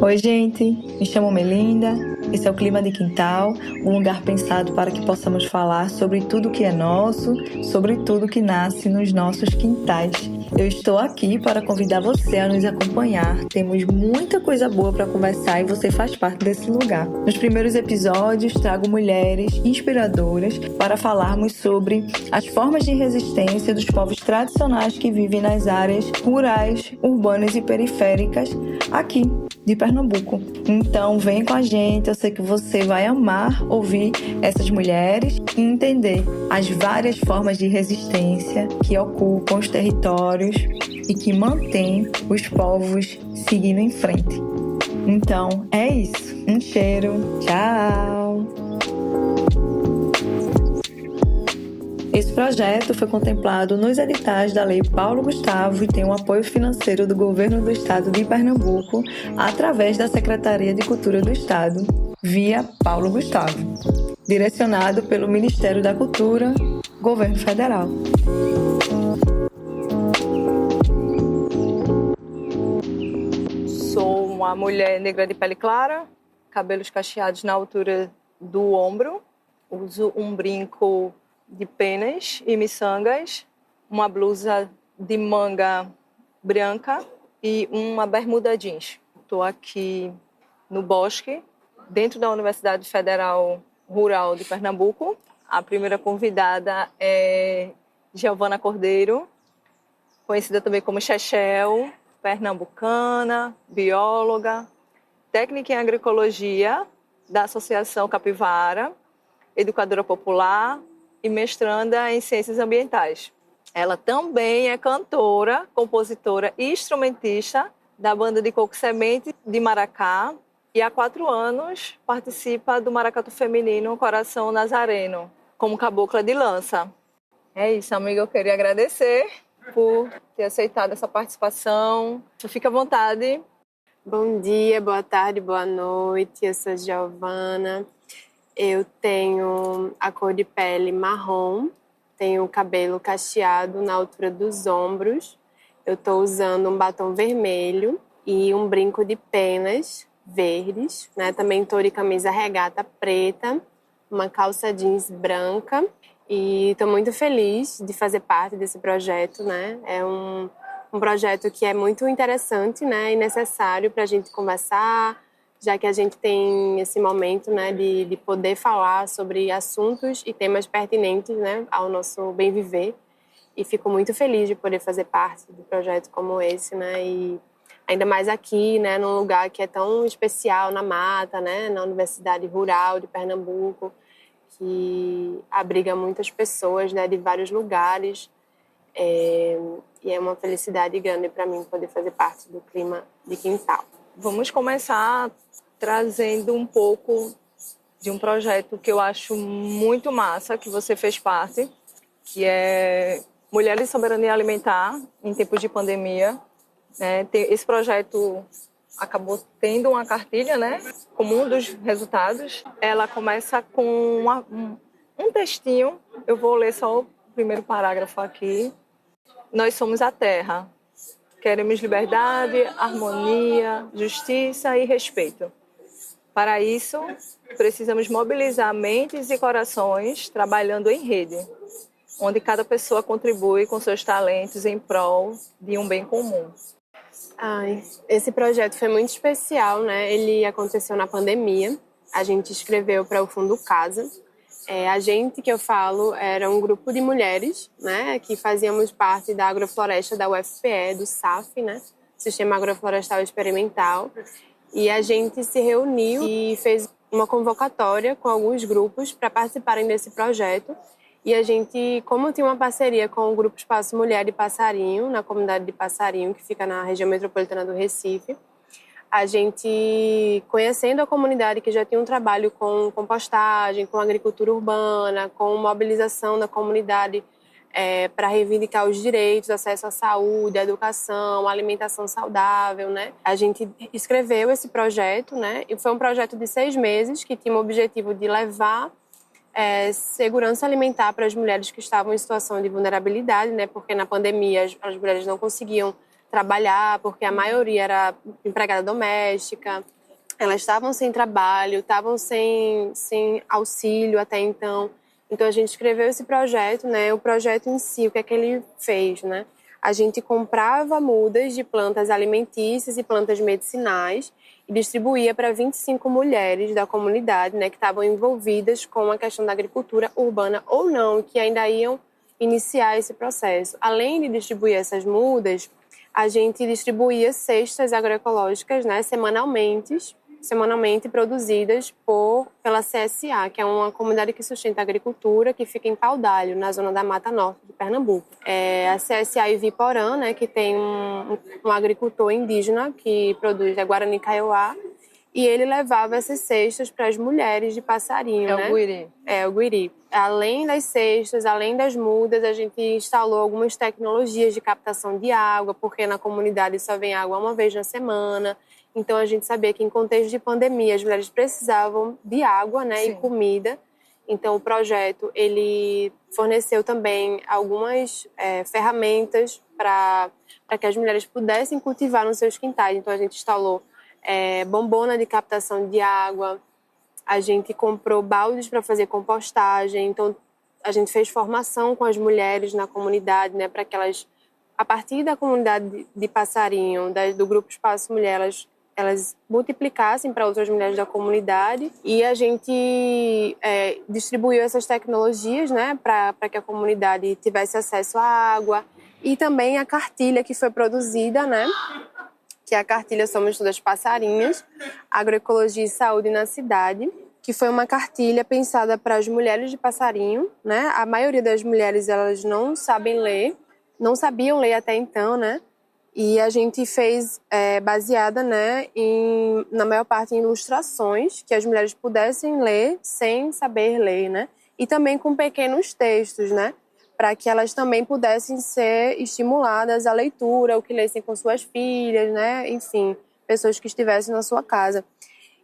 Oi, gente. Me chamo Melinda. Esse é o Clima de Quintal, um lugar pensado para que possamos falar sobre tudo que é nosso, sobre tudo que nasce nos nossos quintais. Eu estou aqui para convidar você a nos acompanhar. Temos muita coisa boa para conversar e você faz parte desse lugar. Nos primeiros episódios, trago mulheres inspiradoras para falarmos sobre as formas de resistência dos povos tradicionais que vivem nas áreas rurais, urbanas e periféricas aqui de Pernambuco. Então, vem com a gente, eu sei que você vai amar ouvir essas mulheres e entender as várias formas de resistência que ocupam os territórios e que mantêm os povos seguindo em frente. Então, é isso. Um cheiro. Tchau! Esse projeto foi contemplado nos editais da Lei Paulo Gustavo e tem o apoio financeiro do Governo do Estado de Pernambuco através da Secretaria de Cultura do Estado, via Paulo Gustavo, direcionado pelo Ministério da Cultura, Governo Federal. Sou uma mulher negra de pele clara, cabelos cacheados na altura do ombro, uso um brinco de penas e miçangas, uma blusa de manga branca e uma bermuda jeans. Estou aqui no bosque, dentro da Universidade Federal Rural de Pernambuco. A primeira convidada é Giovana Cordeiro, conhecida também como Chechel, pernambucana, bióloga, técnica em agroecologia da Associação Capivara, educadora popular e mestranda em ciências ambientais. Ela também é cantora, compositora e instrumentista da banda de coco semente de Maracá e há 4 anos participa do Maracatu Feminino Coração Nazareno, como cabocla de lança. É isso, amiga, eu queria agradecer por ter aceitado essa participação. Fica à vontade. Bom dia, boa tarde, boa noite. Eu sou Giovana. Eu tenho a cor de pele marrom, tenho o cabelo cacheado na altura dos ombros. Eu estou usando um batom vermelho e um brinco de penas verdes, né? Também estou de camisa regata preta, uma calça jeans branca. E estou muito feliz de fazer parte desse projeto, né? É um projeto que é muito interessante, né? E necessário para a gente conversar, já que a gente tem esse momento, né, de poder falar sobre assuntos e temas pertinentes, né, ao nosso bem viver. E fico muito feliz de poder fazer parte de um projeto como esse, né? E ainda mais aqui, né, num lugar que é tão especial, na mata, né, na Universidade Rural de Pernambuco, que abriga muitas pessoas, né, de vários lugares. E é uma felicidade grande para mim poder fazer parte do Clima de Quintal. Vamos começar trazendo um pouco de um projeto que eu acho muito massa, que você fez parte, que é Mulheres e Soberania Alimentar em tempos de pandemia. Esse projeto acabou tendo uma cartilha, né, como um dos resultados. Ela começa com um textinho, eu vou ler só o primeiro parágrafo aqui. Nós somos a terra. Queremos liberdade, harmonia, justiça e respeito. Para isso, precisamos mobilizar mentes e corações trabalhando em rede, onde cada pessoa contribui com seus talentos em prol de um bem comum. Esse projeto foi muito especial, né? Ele aconteceu na pandemia. A gente escreveu para o Fundo Casa. A gente que eu falo era um grupo de mulheres, né, que fazíamos parte da agrofloresta da UFPE, do SAF, né, Sistema Agroflorestal Experimental, e a gente se reuniu e fez uma convocatória com alguns grupos para participarem desse projeto. E a gente, como tinha uma parceria com o Grupo Espaço Mulher de Passarinho, na comunidade de Passarinho, que fica na região metropolitana do Recife, a gente, conhecendo a comunidade que já tinha um trabalho com compostagem, com agricultura urbana, com mobilização da comunidade para reivindicar os direitos, acesso à saúde, à educação, à alimentação saudável, né? A gente escreveu esse projeto, né? E foi um projeto de 6 meses que tinha o objetivo de levar segurança alimentar para as mulheres que estavam em situação de vulnerabilidade, né? Porque na pandemia as mulheres não conseguiam trabalhar, porque a maioria era empregada doméstica, elas estavam sem trabalho, estavam sem auxílio até então. Então a gente escreveu esse projeto, né? O projeto em si, o que é que ele fez, né? A gente comprava mudas de plantas alimentícias e plantas medicinais e distribuía para 25 mulheres da comunidade, né, que estavam envolvidas com a questão da agricultura urbana ou não, que ainda iam iniciar esse processo. Além de distribuir essas mudas, a gente distribuía cestas agroecológicas, né, semanalmente produzidas pela CSA, que é uma comunidade que sustenta a agricultura, que fica em Paudalho, na zona da Mata Norte de Pernambuco. A CSA Iviporã, né, que tem um agricultor indígena que produz Guarani Kaiowá, e ele levava essas cestas para as mulheres de Passarinho, né? O Guiri. O Guiri. Além das cestas, além das mudas, a gente instalou algumas tecnologias de captação de água, porque na comunidade só vem água uma vez na semana. Então, a gente sabia que, em contexto de pandemia, as mulheres precisavam de água, né, e comida. Então, o projeto ele forneceu também algumas ferramentas para que as mulheres pudessem cultivar nos seus quintais. Então, a gente instalou bombona de captação de água, a gente comprou baldes para fazer compostagem. Então, a gente fez formação com as mulheres na comunidade, né, para que elas, a partir da comunidade de Passarinho, do Grupo Espaço Mulher, elas multiplicassem para outras mulheres da comunidade, e a gente distribuiu essas tecnologias, né, para que a comunidade tivesse acesso à água, e também a cartilha que foi produzida, né, que é a cartilha Somos Todas Passarinhas, Agroecologia e Saúde na Cidade, que foi uma cartilha pensada para as mulheres de Passarinho, né? A maioria das mulheres, elas não sabem ler, não sabiam ler até então, né? E a gente fez baseada, né, na maior parte em ilustrações, que as mulheres pudessem ler sem saber ler, né? E também com pequenos textos, né? Para que elas também pudessem ser estimuladas à leitura, ou que lessem com suas filhas, né? Enfim, pessoas que estivessem na sua casa.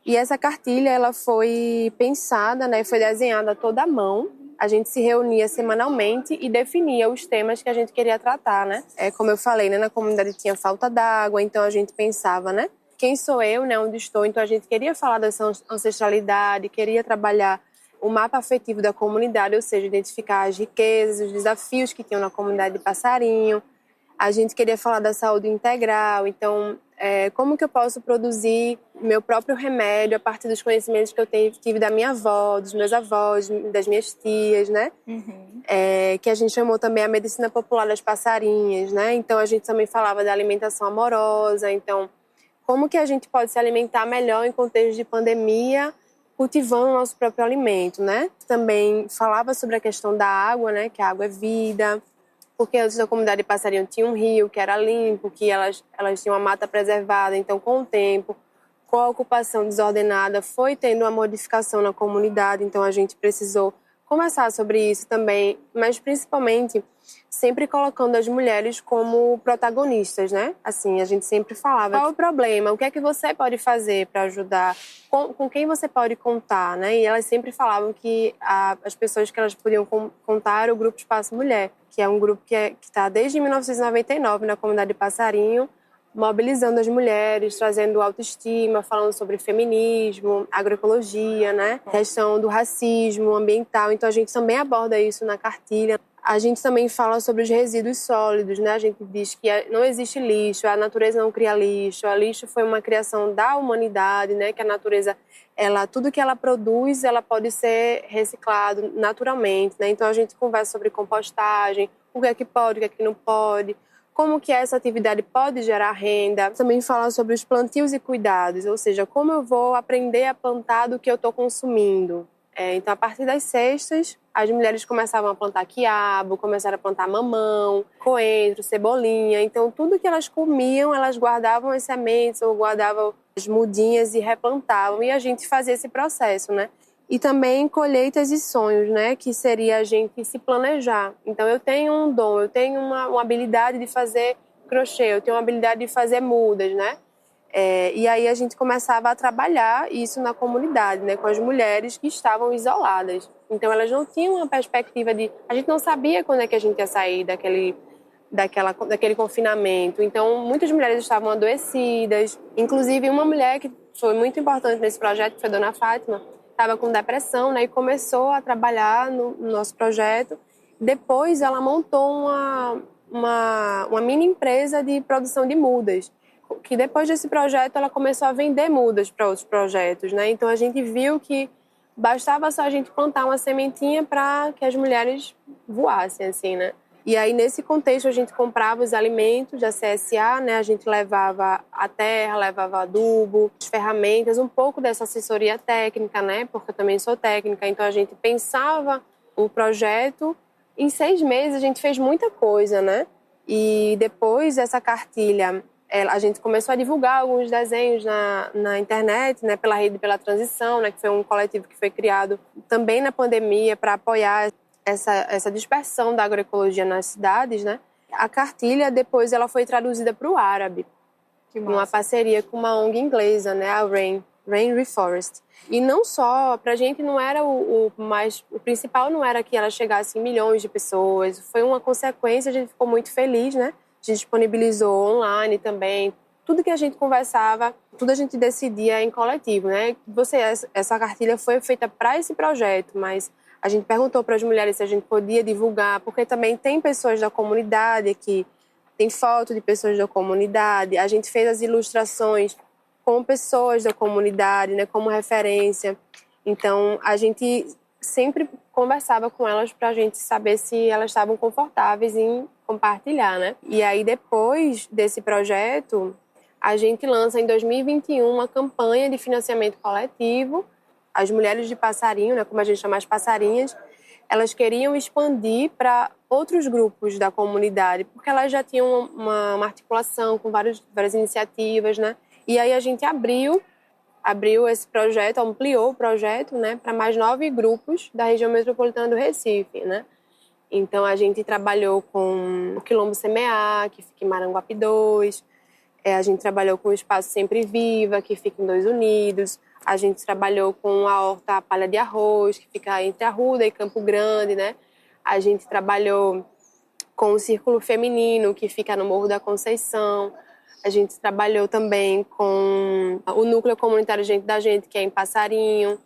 E essa cartilha, ela foi pensada, né? Foi desenhada toda à mão. A gente se reunia semanalmente e definia os temas que a gente queria tratar, né? Como eu falei, né? Na comunidade tinha falta d'água, então a gente pensava, né? Quem sou eu, né? Onde estou? Então a gente queria falar dessa ancestralidade, queria trabalhar o mapa afetivo da comunidade, ou seja, identificar as riquezas, os desafios que tinham na comunidade de Passarinho. A gente queria falar da saúde integral, então como que eu posso produzir meu próprio remédio a partir dos conhecimentos que eu tive da minha avó, dos meus avós, das minhas tias, né? Uhum. Que a gente chamou também a medicina popular das passarinhas, né? Então a gente também falava da alimentação amorosa, então como que a gente pode se alimentar melhor em contexto de pandemia, cultivando o nosso próprio alimento, né? Também falava sobre a questão da água, né? Que a água é vida, porque antes da comunidade de Passarinho tinha um rio que era limpo, que elas tinham uma mata preservada. Então, com o tempo, com a ocupação desordenada, foi tendo uma modificação na comunidade. Então, a gente precisou conversar sobre isso também, mas principalmente sempre colocando as mulheres como protagonistas, né? Assim, a gente sempre falava, qual é o problema? O que é que você pode fazer para ajudar? Com quem você pode contar, né? E elas sempre falavam que as pessoas que elas podiam contar era o Grupo Espaço Mulher, que é um grupo que está desde 1999 na comunidade de Passarinho, mobilizando as mulheres, trazendo autoestima, falando sobre feminismo, agroecologia, né? Questão do racismo ambiental. Então, a gente também aborda isso na cartilha. A gente também fala sobre os resíduos sólidos, né? A gente diz que não existe lixo, a natureza não cria lixo. A lixo foi uma criação da humanidade, né? Que a natureza, tudo que ela produz, ela pode ser reciclado naturalmente, né? Então, a gente conversa sobre compostagem, o que é que pode, o que é que não pode, como que essa atividade pode gerar renda. Também fala sobre os plantios e cuidados, ou seja, como eu vou aprender a plantar do que eu estou consumindo. Então, a partir das cestas, as mulheres começavam a plantar quiabo, começaram a plantar mamão, coentro, cebolinha. Então, tudo que elas comiam, elas guardavam as sementes ou guardavam as mudinhas e replantavam. E a gente fazia esse processo, né? E também colheitas e sonhos, né? Que seria a gente se planejar. Então, eu tenho um dom, eu tenho uma habilidade de fazer crochê, eu tenho uma habilidade de fazer mudas, né? E aí a gente começava a trabalhar isso na comunidade, né? Com as mulheres que estavam isoladas. Então, elas não tinham uma perspectiva de... A gente não sabia quando é que a gente ia sair daquele confinamento. Então, muitas mulheres estavam adoecidas. Inclusive, uma mulher que foi muito importante nesse projeto, foi a dona Fátima, estava com depressão, né, e começou a trabalhar no nosso projeto. Depois ela montou uma mini empresa de produção de mudas, que depois desse projeto ela começou a vender mudas para outros projetos, né? Então a gente viu que bastava só a gente plantar uma sementinha para que as mulheres voassem, assim, né? E aí, nesse contexto, a gente comprava os alimentos da CSA, né? A gente levava a terra, levava adubo, as ferramentas, um pouco dessa assessoria técnica, né? Porque eu também sou técnica, então a gente pensava o projeto. Em 6 meses, a gente fez muita coisa, né? E depois, essa cartilha, a gente começou a divulgar alguns desenhos na internet, né? Pela Rede pela Transição, né? Que foi um coletivo que foi criado também na pandemia para apoiar essa dispersão da agroecologia nas cidades, né? A cartilha, depois, ela foi traduzida para o árabe, numa parceria com uma ONG inglesa, né? A Rain Reforest. E não só, para a gente não era o principal não era que ela chegasse em milhões de pessoas, foi uma consequência, a gente ficou muito feliz, né? A gente disponibilizou online também, tudo que a gente conversava, tudo a gente decidia em coletivo, né? Essa cartilha foi feita para esse projeto, mas a gente perguntou para as mulheres se a gente podia divulgar, porque também tem pessoas da comunidade aqui, tem foto de pessoas da comunidade, a gente fez as ilustrações com pessoas da comunidade, né, como referência. Então, a gente sempre conversava com elas para a gente saber se elas estavam confortáveis em compartilhar, né? E aí, depois desse projeto, a gente lança em 2021 uma campanha de financiamento coletivo. As mulheres de Passarinho, né, como a gente chama as passarinhas, elas queriam expandir para outros grupos da comunidade, porque elas já tinham uma articulação com várias iniciativas, né? E aí a gente abriu esse projeto, ampliou o projeto, né, para mais 9 grupos da região metropolitana do Recife, né? Então a gente trabalhou com o Quilombo Semear, que fica em Maranguape 2, a gente trabalhou com o Espaço Sempre Viva, que fica em Dois Unidos, a gente trabalhou com a Horta Palha de Arroz, que fica entre Arruda e Campo Grande, né? A gente trabalhou com o Círculo Feminino, que fica no Morro da Conceição. A gente trabalhou também com o Núcleo Comunitário Gente da Gente, que é em Passarinho.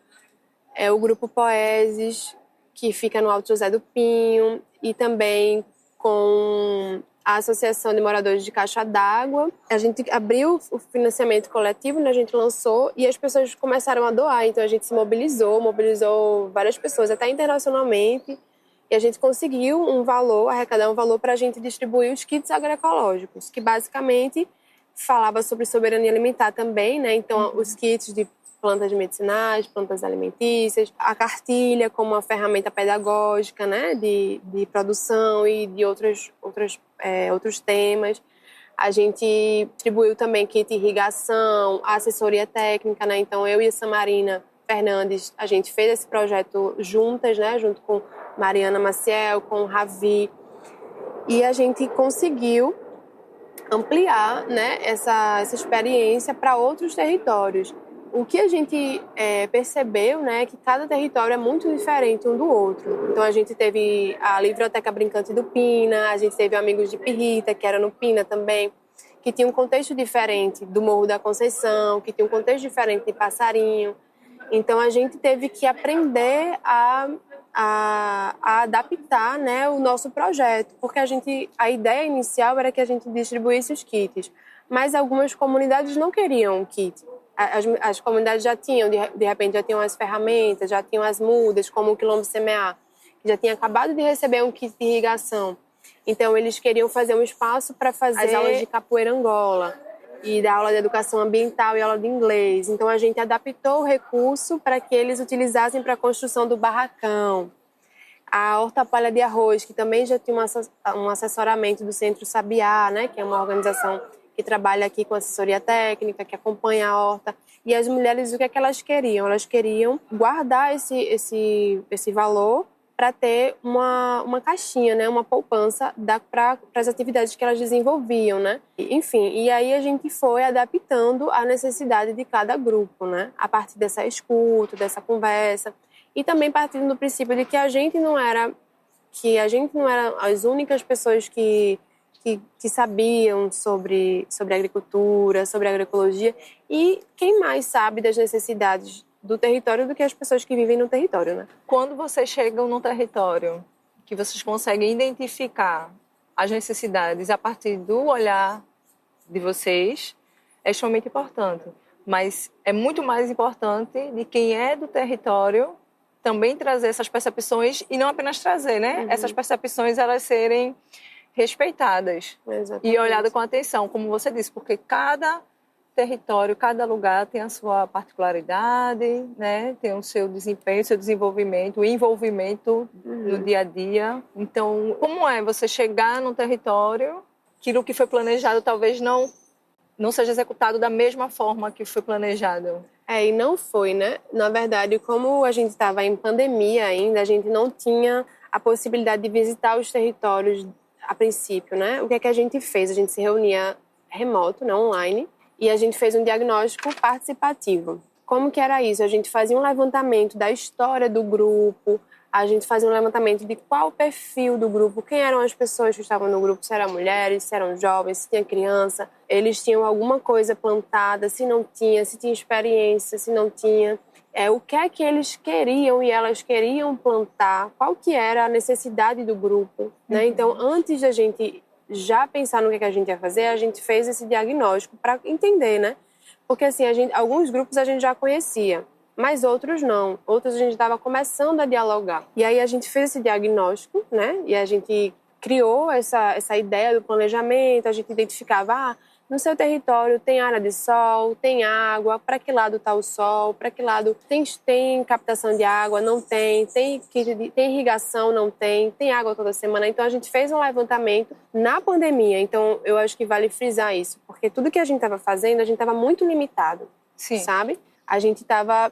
O Grupo Poeses, que fica no Alto José do Pinho. E também com a Associação de Moradores de Caixa d'Água. A gente abriu o financiamento coletivo, né? A gente lançou e as pessoas começaram a doar. Então a gente se mobilizou várias pessoas, até internacionalmente. E a gente conseguiu arrecadar um valor para a gente distribuir os kits agroecológicos, que basicamente falava sobre soberania alimentar também, né? Então os kits de plantas medicinais, plantas alimentícias, a cartilha como uma ferramenta pedagógica, né, de produção e de outros temas. A gente distribuiu também kit irrigação, assessoria técnica, né? Então eu e a Samarina Fernandes, a gente fez esse projeto juntas, né, junto com Mariana Maciel, com o Ravi, e a gente conseguiu ampliar, né, essa experiência para outros territórios. O que a gente percebeu, né, é que cada território é muito diferente um do outro. Então a gente teve a Biblioteca Brincante do Pina, a gente teve Amigos de Pirrita, que era no Pina também, que tinha um contexto diferente do Morro da Conceição, que tinha um contexto diferente de Passarinho. Então a gente teve que aprender a adaptar, né, o nosso projeto, porque a ideia inicial era que a gente distribuísse os kits, mas algumas comunidades não queriam o kit. As comunidades já tinham, de repente, já tinham as ferramentas, já tinham as mudas, como o Quilombo Semear, que já tinha acabado de receber um kit de irrigação. Então, eles queriam fazer um espaço para fazer as aulas de capoeira Angola e da aula de educação ambiental e aula de inglês. Então, a gente adaptou o recurso para que eles utilizassem para a construção do barracão. A Horta Palha de Arroz, que também já tinha um assessoramento do Centro Sabiá, né, que é uma organização que trabalha aqui com assessoria técnica, que acompanha a horta. E as mulheres, o que é que elas queriam? Elas queriam guardar esse valor para ter uma caixinha, né? Uma poupança para as atividades que elas desenvolviam, né? Enfim, e aí a gente foi adaptando à necessidade de cada grupo, né? A partir dessa escuta, dessa conversa. E também partindo do princípio de que a gente não era as únicas pessoas que que sabiam sobre agricultura, sobre agroecologia, e quem mais sabe das necessidades do território do que as pessoas que vivem no território, né? Quando vocês chegam no território, que vocês conseguem identificar as necessidades a partir do olhar de vocês, é extremamente importante. Mas é muito mais importante de quem é do território também trazer essas percepções e não apenas trazer, né? Essas percepções, elas serem respeitadas. Exatamente. E olhadas com atenção, como você disse, porque cada território, cada lugar tem a sua particularidade, né? Tem o seu desempenho, o seu desenvolvimento, o envolvimento no dia a dia. Então, como é você chegar num território, aquilo que foi planejado talvez não seja executado da mesma forma que foi planejado? E não foi, né? Na verdade, como a gente estava em pandemia ainda, a gente não tinha a possibilidade de visitar os territórios a princípio, né? O que é que a gente fez? A gente se reunia remoto, né, online, e a gente fez um diagnóstico participativo. Como que era isso? A gente fazia um levantamento da história do grupo, a gente fazia um levantamento de qual o perfil do grupo, quem eram as pessoas que estavam no grupo, se eram mulheres, se eram jovens, se tinha criança, eles tinham alguma coisa plantada, se não tinha, se tinha experiência, se não tinha, o que é que eles queriam e elas queriam plantar, qual que era a necessidade do grupo, né? Então, antes da gente já pensar no que a gente ia fazer, a gente fez esse diagnóstico para entender, né? Porque assim, alguns grupos a gente já conhecia, mas outros não. Outros a gente estava começando a dialogar. E aí a gente fez esse diagnóstico, né? E a gente criou essa ideia do planejamento, a gente identificava, no seu território tem área de sol, tem água, para que lado está o sol, para que lado tem captação de água, não tem irrigação, não tem água toda semana. Então a gente fez um levantamento na pandemia, então eu acho que vale frisar isso, porque tudo que a gente estava fazendo, a gente estava muito limitado, Sim. Sabe? A gente estava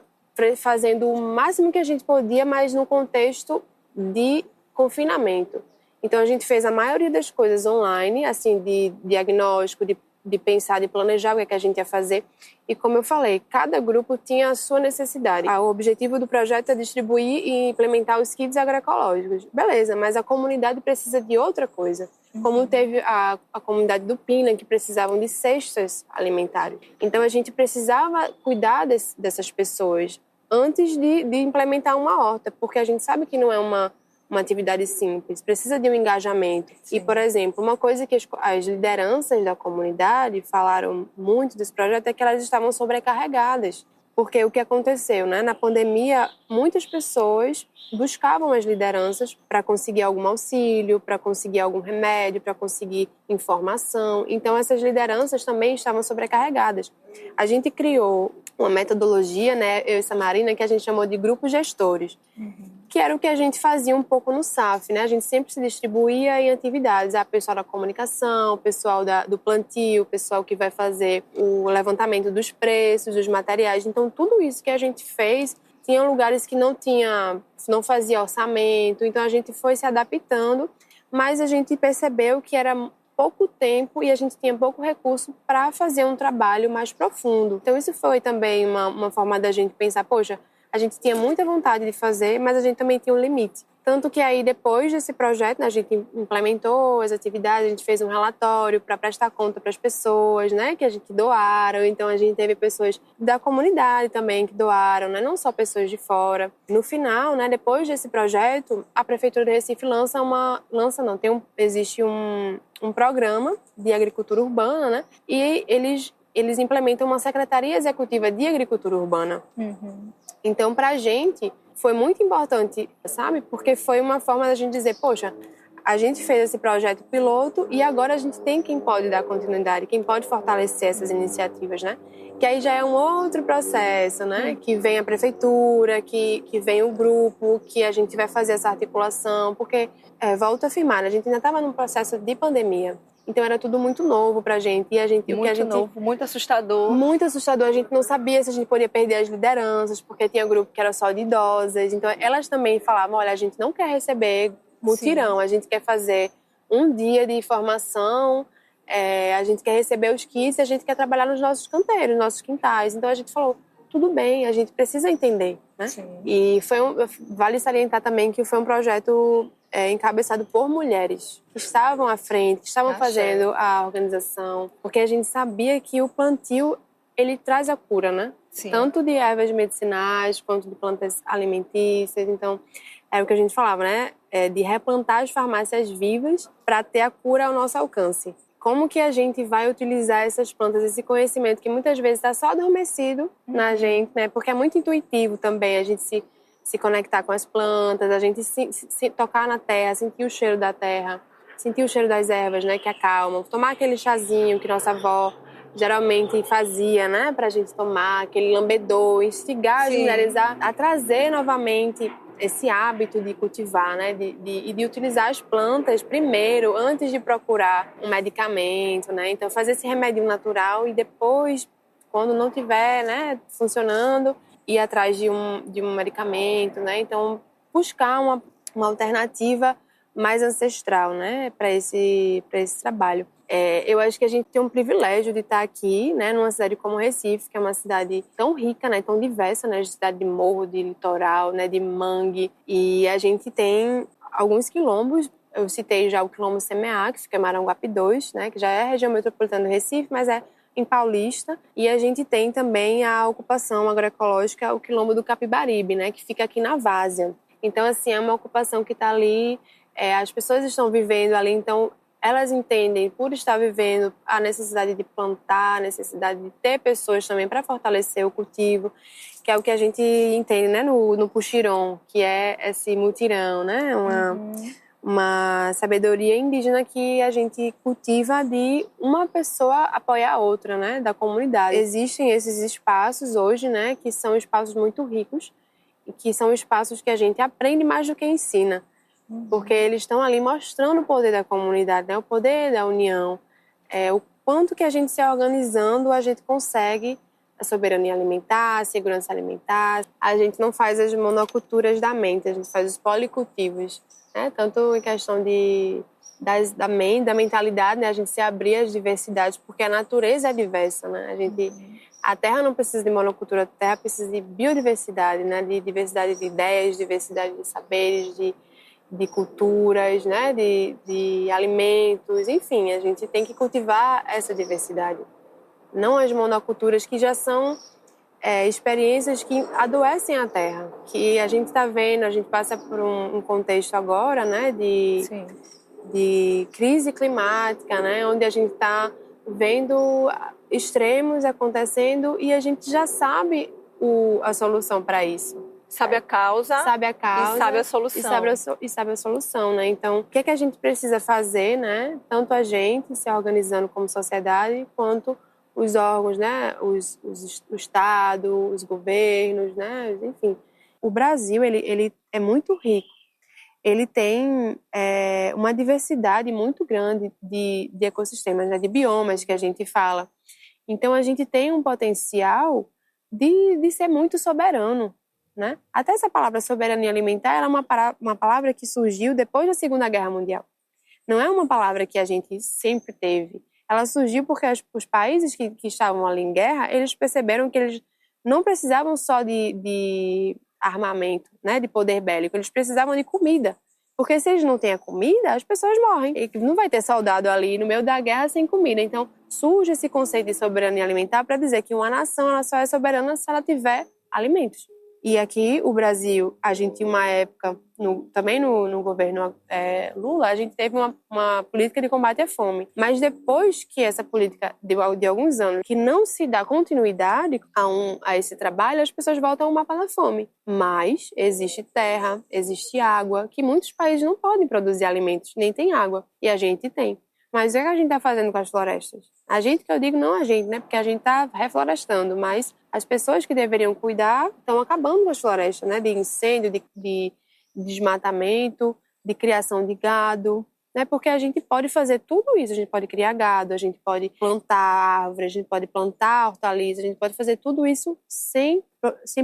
fazendo o máximo que a gente podia, mas no contexto de confinamento. Então a gente fez a maioria das coisas online, assim, de diagnóstico, de pensar, de planejar o que a gente ia fazer. E como eu falei, cada grupo tinha a sua necessidade. O objetivo do projeto é distribuir e implementar os kits agroecológicos. Beleza, mas a comunidade precisa de outra coisa. Como teve a comunidade do Pina, que precisavam de cestas alimentares. Então a gente precisava cuidar dessas pessoas antes de implementar uma horta, porque a gente sabe que não é uma atividade simples, precisa de um engajamento. Sim. E, por exemplo, uma coisa que as lideranças da comunidade falaram muito desse projeto é que elas estavam sobrecarregadas. Porque o que aconteceu, né? Na pandemia, muitas pessoas buscavam as lideranças para conseguir algum auxílio, para conseguir algum remédio, para conseguir informação. Então, essas lideranças também estavam sobrecarregadas. A gente criou uma metodologia, né? Eu e Samarina, que a gente chamou de grupos gestores. Que era o que a gente fazia um pouco no SAF, né? A gente sempre se distribuía em atividades. A pessoal da comunicação, o pessoal do plantio, o pessoal que vai fazer o levantamento dos preços, dos materiais. Então, tudo isso que a gente fez, tinha lugares que não fazia orçamento. Então, a gente foi se adaptando, mas a gente percebeu que era pouco tempo e a gente tinha pouco recurso para fazer um trabalho mais profundo. Então, isso foi também uma forma da gente pensar, poxa, a gente tinha muita vontade de fazer, mas a gente também tinha um limite. Tanto que aí, depois desse projeto, a gente implementou as atividades, a gente fez um relatório para prestar conta para as pessoas, né, que a gente doaram. Então, a gente teve pessoas da comunidade também que doaram, né, não só pessoas de fora. No final, né, depois desse projeto, a Prefeitura de Recife existe um programa de agricultura urbana, né, e eles implementam uma Secretaria Executiva de Agricultura Urbana. Então, para a gente, foi muito importante, sabe? Porque foi uma forma da gente dizer, poxa, a gente fez esse projeto piloto e agora a gente tem quem pode dar continuidade, quem pode fortalecer essas iniciativas, né? Que aí já é um outro processo, né? Que vem a prefeitura, que vem o grupo, que a gente vai fazer essa articulação, porque, volto a afirmar, a gente ainda estava num processo de pandemia. Então era tudo muito novo pra gente. E muito assustador. Muito assustador. A gente não sabia se a gente podia perder as lideranças, porque tinha grupo que era só de idosas. Então elas também falavam, olha, a gente não quer receber mutirão, a gente quer fazer um dia de formação, a gente quer receber os kits, a gente quer trabalhar nos nossos canteiros, nos nossos quintais. Então a gente falou, tudo bem, a gente precisa entender, né? Sim. E vale salientar também que foi um projeto encabeçado por mulheres que estavam à frente, que estavam fazendo a organização, porque a gente sabia que o plantio, ele traz a cura, né? Sim. Tanto de ervas medicinais quanto de plantas alimentícias. Então, é o que a gente falava, né? De replantar as farmácias vivas para ter a cura ao nosso alcance. Como que a gente vai utilizar essas plantas, esse conhecimento que muitas vezes está só adormecido na gente, né? Porque é muito intuitivo também a gente se conectar com as plantas, a gente se tocar na terra, sentir o cheiro da terra, sentir o cheiro das ervas, né? Que acalmam. Tomar aquele chazinho que nossa avó geralmente fazia, né? Pra gente tomar, aquele lambedor, instigar as mulheres a trazer novamente esse hábito de cultivar, né? De utilizar as plantas primeiro, antes de procurar um medicamento, né? Então, fazer esse remédio natural e depois, quando não tiver, né, funcionando, ir atrás de um medicamento, né? Então, buscar uma alternativa mais ancestral, né? Para esse trabalho. Eu acho que a gente tem um privilégio de estar aqui, né, numa cidade como Recife, que é uma cidade tão rica, né, tão diversa, né, de cidade de morro, de litoral, né, de mangue, e a gente tem alguns quilombos. Eu citei já o quilombo Semear, que fica em Maranguape 2, né, que já é a região metropolitana do Recife, mas é em Paulista, e a gente tem também a ocupação agroecológica, o quilombo do Capibaribe, né, que fica aqui na Várzea. Então, assim, é uma ocupação que está ali, as pessoas estão vivendo ali, então elas entendem, por estar vivendo, a necessidade de plantar, a necessidade de ter pessoas também para fortalecer o cultivo, que é o que a gente entende, né, no Puxiron, que é esse mutirão, né, uma sabedoria indígena que a gente cultiva de uma pessoa apoiar a outra, né, da comunidade. Existem esses espaços hoje, né, que são espaços muito ricos e que são espaços que a gente aprende mais do que ensina. Porque eles estão ali mostrando o poder da comunidade, né? O poder da união, o quanto que a gente se organizando, a gente consegue a soberania alimentar, a segurança alimentar. A gente não faz as monoculturas da mente, a gente faz os policultivos, né? Tanto em questão da mentalidade, né? A gente se abrir às diversidades, porque a natureza é diversa, né? A terra não precisa de monocultura, a terra precisa de biodiversidade, né? De diversidade de ideias, diversidade de saberes, de culturas, né, de alimentos, enfim, a gente tem que cultivar essa diversidade. Não as monoculturas que já são experiências que adoecem a terra, que a gente está vendo, a gente passa por um contexto agora, né, de crise climática, né, onde a gente está vendo extremos acontecendo e a gente já sabe a solução para isso. Sabe a causa e sabe a solução. E sabe a solução, né? Então, o que é que a gente precisa fazer, né? Tanto a gente se organizando como sociedade, quanto os órgãos, né? O Estado, os governos, né? Enfim, o Brasil, ele é muito rico. Ele tem uma diversidade muito grande de ecossistemas, né? De biomas que a gente fala. Então, a gente tem um potencial de ser muito soberano, né? Até essa palavra soberania alimentar ela é uma palavra que surgiu depois da Segunda Guerra Mundial. Não é uma palavra que a gente sempre teve. Ela surgiu porque os países que estavam ali em guerra, eles perceberam que eles não precisavam só de armamento, né? De poder bélico, eles precisavam de comida. Porque se eles não têm a comida, as pessoas morrem. E não vai ter soldado ali no meio da guerra sem comida. Então, surge esse conceito de soberania alimentar para dizer que uma nação ela só é soberana se ela tiver alimentos. E aqui, o Brasil, a gente tinha uma época, também no governo Lula, a gente teve uma política de combate à fome. Mas depois que essa política, de alguns anos, que não se dá continuidade a esse trabalho, as pessoas voltam ao mapa da fome. Mas existe terra, existe água, que muitos países não podem produzir alimentos, nem tem água. E a gente tem. Mas o que a gente está fazendo com as florestas? A gente, que eu digo, não a gente, né? Porque a gente está reflorestando, mas as pessoas que deveriam cuidar estão acabando com as florestas, né? De incêndio, de desmatamento, de criação de gado, né? Porque a gente pode fazer tudo isso. A gente pode criar gado, a gente pode plantar árvores, a gente pode plantar hortaliças, a gente pode fazer tudo isso sem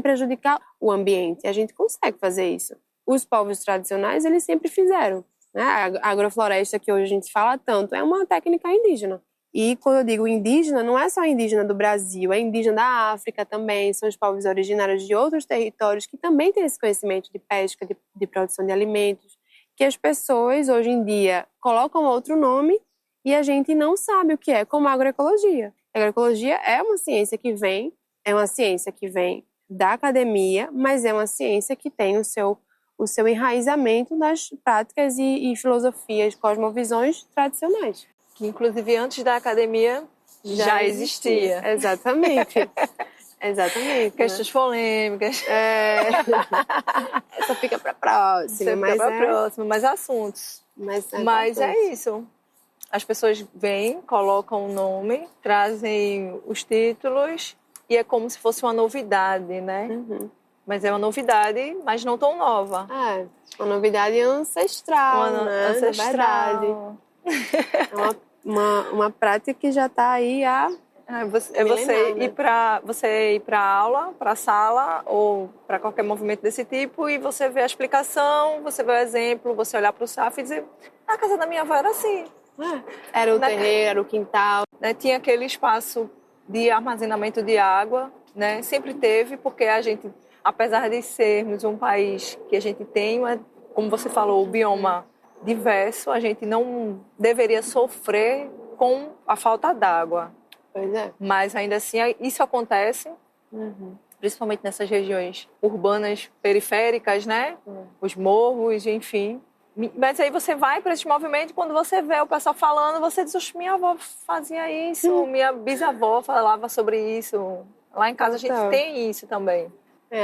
prejudicar o ambiente. A gente consegue fazer isso. Os povos tradicionais, eles sempre fizeram. Né? A agrofloresta que hoje a gente fala tanto é uma técnica indígena. E quando eu digo indígena, não é só indígena do Brasil, é indígena da África também, são os povos originários de outros territórios que também têm esse conhecimento de pesca, de produção de alimentos, que as pessoas, hoje em dia, colocam outro nome e a gente não sabe o que é, como a agroecologia. A agroecologia é uma ciência que vem da academia, mas é uma ciência que tem o seu enraizamento nas práticas e filosofias, cosmovisões tradicionais. Que, inclusive, antes da academia já existia. Exatamente. Exatamente. Questões polêmicas. Essa fica para próxima. Mais assuntos. Mas é isso. As pessoas vêm, colocam o nome, trazem os títulos e é como se fosse uma novidade, né? Uhum. Mas é uma novidade, mas não tão nova. Uma novidade ancestral, né? Ancestral. É uma prática que já está aí há... Você ir para aula, para a sala ou para qualquer movimento desse tipo e você vê a explicação, você vê o exemplo, você olhar para o SAF e dizer: a casa da minha avó era assim. Era o terreiro, era o quintal. Né? Tinha aquele espaço de armazenamento de água, né? Sempre teve, porque a gente, apesar de sermos um país que a gente tem, como você falou, o bioma diverso, a gente não deveria sofrer com a falta d'água. Pois é. Mas ainda assim, isso acontece, principalmente nessas regiões urbanas periféricas, né? Os morros, enfim. Mas aí você vai para esse movimento e quando você vê o pessoal falando, você diz: minha avó fazia isso, minha bisavó falava sobre isso. Lá em casa a gente tem isso também.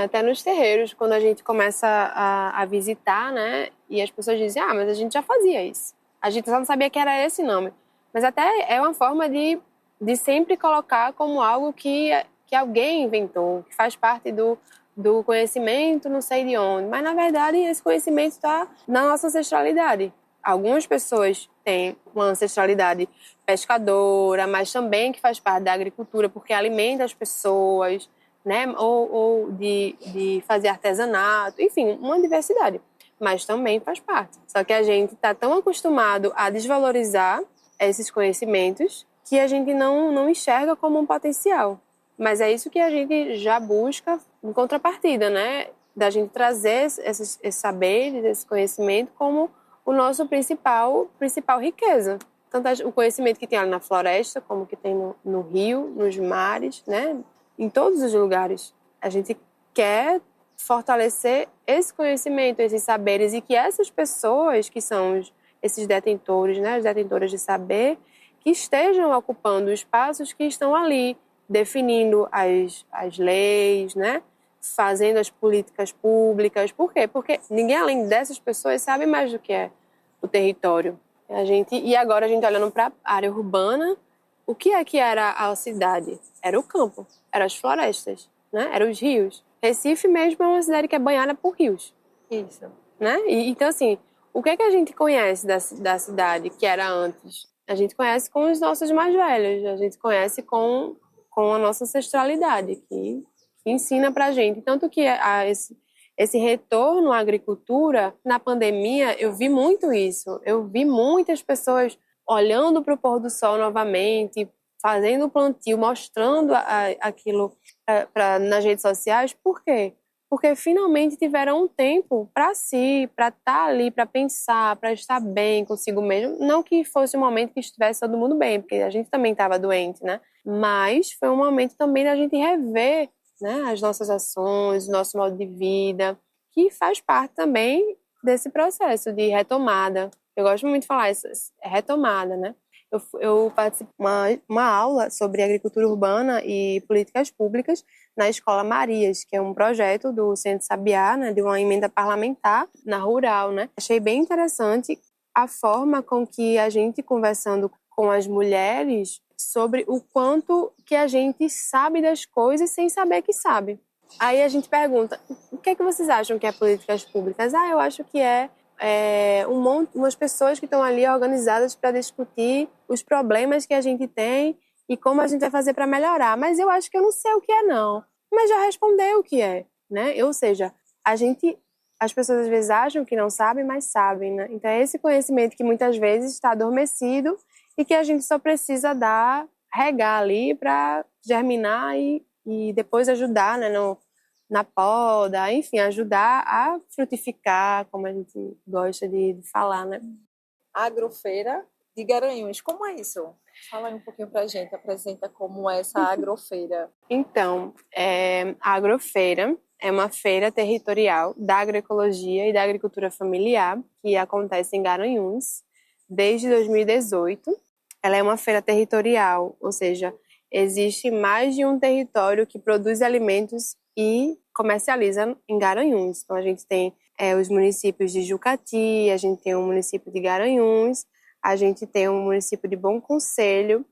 Até nos terreiros, quando a gente começa a visitar, né? E as pessoas dizem: mas a gente já fazia isso. A gente só não sabia que era esse nome. Mas até é uma forma de sempre colocar como algo que alguém inventou, que faz parte do conhecimento, não sei de onde. Mas, na verdade, esse conhecimento está na nossa ancestralidade. Algumas pessoas têm uma ancestralidade pescadora, mas também que faz parte da agricultura, porque alimenta as pessoas, né? Ou de fazer artesanato, enfim, uma diversidade. Mas também faz parte. Só que a gente está tão acostumado a desvalorizar esses conhecimentos que a gente não enxerga como um potencial. Mas é isso que a gente já busca em contrapartida, né? Da gente trazer esses saberes, esse conhecimento como o nosso principal riqueza. Tanto o conhecimento que tem ali na floresta, como que tem no rio, nos mares, né? Em todos os lugares. A gente quer fortalecer esse conhecimento, esses saberes, e que essas pessoas que são esses detentores, né? As detentoras de saber, que estejam ocupando espaços que estão ali, definindo as leis, né? Fazendo as políticas públicas. Por quê? Porque ninguém além dessas pessoas sabe mais do que é o território. E agora a gente olhando para a área urbana, o que era a cidade? Era o campo, eram as florestas, né? Eram os rios. Recife mesmo é uma cidade que é banhada por rios. Isso. Né? Então, assim, o que a gente conhece da cidade que era antes? A gente conhece com os nossos mais velhos, a gente conhece com a nossa ancestralidade, que ensina pra gente. Tanto que esse retorno à agricultura, na pandemia, eu vi muito isso. Eu vi muitas pessoas olhando para o pôr do sol novamente, fazendo o plantio, mostrando aquilo nas redes sociais. Por quê? Porque finalmente tiveram um tempo para si, para estar ali, para pensar, para estar bem consigo mesmo. Não que fosse um momento que estivesse todo mundo bem, porque a gente também estava doente, né? Mas foi um momento também da gente rever, né, as nossas ações, o nosso modo de vida, que faz parte também desse processo de retomada. Eu gosto muito de falar isso, retomada, né? Eu participo de uma aula sobre agricultura urbana e políticas públicas na Escola Marias, que é um projeto do Centro Sabiá, né, de uma emenda parlamentar na Rural, né? Achei bem interessante a forma com que a gente, conversando com as mulheres, sobre o quanto que a gente sabe das coisas sem saber que sabe. Aí a gente pergunta: o que é que vocês acham que é políticas públicas? Eu acho que umas pessoas que estão ali organizadas para discutir os problemas que a gente tem e como a gente vai fazer para melhorar. Mas eu acho que eu não sei o que é, não. Mas já respondeu o que é, né? Ou seja, as pessoas às vezes acham que não sabem, mas sabem, né? Então é esse conhecimento que muitas vezes está adormecido e que a gente só precisa regar ali para germinar e depois ajudar, né, na poda, enfim, ajudar a frutificar, como a gente gosta de falar, né? Agrofeira de Garanhuns, como é isso? Fala aí um pouquinho pra gente, apresenta como é essa agrofeira. Então, a Agrofeira é uma feira territorial da agroecologia e da agricultura familiar que acontece em Garanhuns desde 2018. Ela é uma feira territorial, ou seja, existe mais de um território que produz alimentos e comercializa em Garanhuns. Então, a gente tem os municípios de Jucati, a gente tem o município de Garanhuns, a gente tem o município de Bom Conselho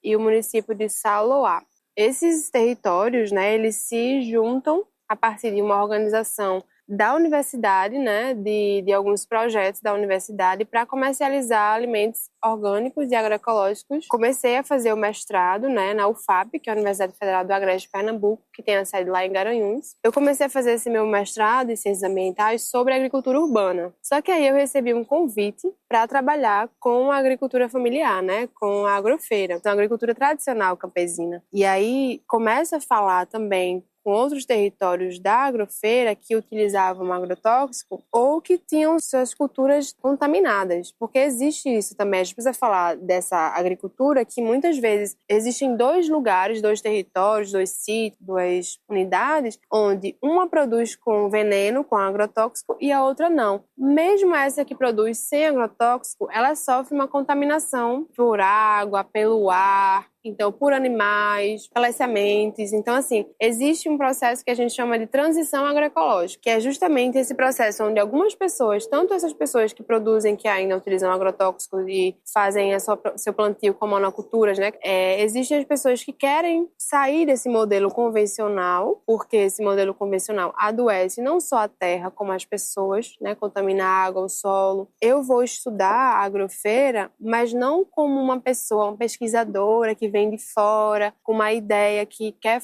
e o município de Sauloá. Esses territórios, né, eles se juntam a partir de uma organização da universidade, né, de alguns projetos da universidade para comercializar alimentos orgânicos e agroecológicos. Comecei a fazer o mestrado, né, na UFAP, que é a Universidade Federal do Agreste de Pernambuco, que tem a sede lá em Garanhuns. Eu comecei a fazer esse meu mestrado em ciências ambientais sobre agricultura urbana. Só que aí eu recebi um convite para trabalhar com a agricultura familiar, né, com a agrofeira, então a agricultura tradicional campesina. E aí começo a falar também com outros territórios da agrofeira que utilizavam agrotóxico ou que tinham suas culturas contaminadas, porque existe isso também. A gente precisa falar dessa agricultura que muitas vezes existem dois lugares, dois territórios, dois sítios, duas unidades, onde uma produz com veneno, com agrotóxico, e a outra não. Mesmo essa que produz sem agrotóxico, ela sofre uma contaminação por água, pelo ar, então, por animais, pelas sementes. Então, assim, existe um processo que a gente chama de transição agroecológica, que é justamente esse processo onde algumas pessoas, tanto essas pessoas que produzem, que ainda utilizam agrotóxicos e fazem seu plantio com monoculturas, né? Existem as pessoas que querem sair desse modelo convencional, porque esse modelo convencional adoece não só a terra, como as pessoas, né? Contamina a água, o solo. Eu vou estudar a agrofeira, mas não como uma pessoa, uma pesquisadora que vem de fora, com uma ideia que quer